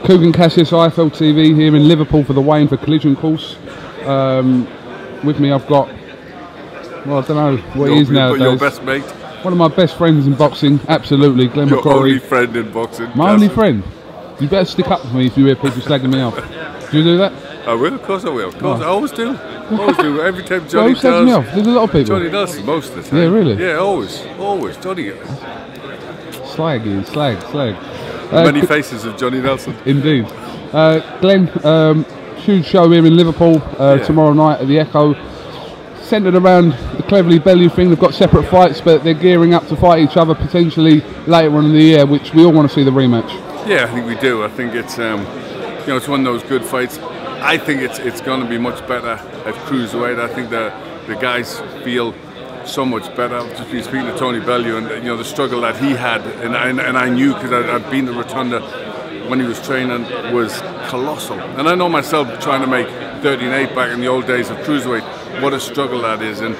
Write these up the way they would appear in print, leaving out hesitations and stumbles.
Coogan Cassius, IFL TV here in Liverpool for the weigh-in for collision course. With me I've got, well, I don't know what he is nowadays. Your best mate. One of my best friends in boxing, absolutely, Glen McCRORY. Your only friend in boxing. My only friend. You better stick up for me if you hear people slagging me off. Do you do that? I will, of course I will. Of course, I always do. Always do. Every time Johnny slags me off? There's a lot of people. Johnny does most of the time. Yeah, really? Yeah, always. Johnny. Slag. Many faces of Johnny Nelson. Indeed. Glenn, huge show here in Liverpool tomorrow night at the Echo. Centred around the Cleverly Bellew thing. They've got separate fights, but they're gearing up to fight each other potentially later on in the year, which we all want to see the rematch. Yeah, I think we do. I think it's it's one of those good fights. I think it's going to be much better at cruiserweight. I think the guys feel so much better. I've just been speaking to Tony Bellew, and the struggle that he had, and I knew because I'd been to Rotunda when he was training, was colossal. And I know myself trying to make 13.8 back in the old days of cruiserweight, what a struggle that is. And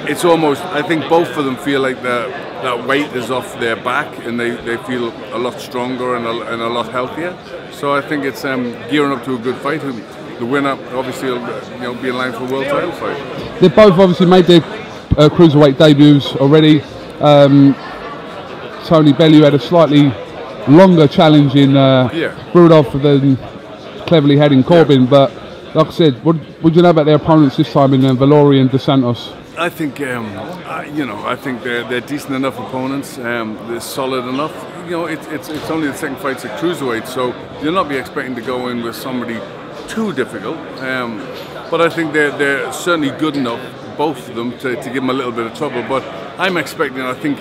it's almost, I think both of them feel like that weight is off their back, and they feel a lot stronger and a lot healthier. So I think it's gearing up to a good fight. The winner obviously will be in line for a world title fight. They've both obviously made their cruiserweight debuts already. Tony Bellew had a slightly longer challenge in Rudolph than Cleverly had in Corbin, but like I said, what do you know about their opponents this time in Valori and Dos Santos? I think I think they're decent enough opponents. They're solid enough. It's only the second fight at cruiserweight, so you'll not be expecting to go in with somebody too difficult. But I think they're certainly good enough, both of them, to give them a little bit of trouble. But I'm expecting. I think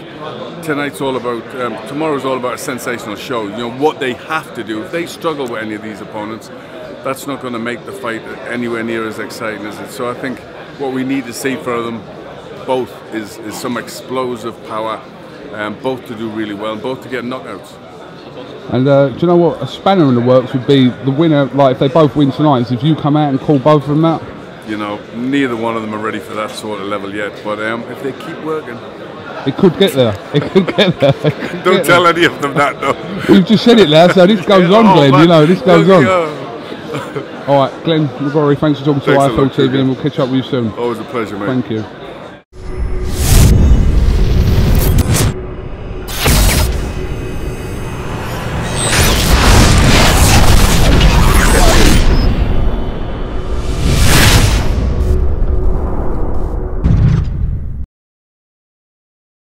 tomorrow's all about a sensational show. What they have to do. If they struggle with any of these opponents, that's not going to make the fight anywhere near as exciting as it. So I think what we need to see for them both is some explosive power, both to do really well, and both to get knockouts. And do you know what? A spanner in the works would be the winner, like if they both win tonight, is if you come out and call both of them out. Neither one of them are ready for that sort of level yet, but if they keep working, it could get there. It could get there. Don't tell any of them that, though. You've just said it now, so this goes on, Glenn. Man. This goes on. All right, Glen McCRORY, thanks for talking to IFL TV, and we'll catch up with you soon. Always a pleasure, mate. Thank you.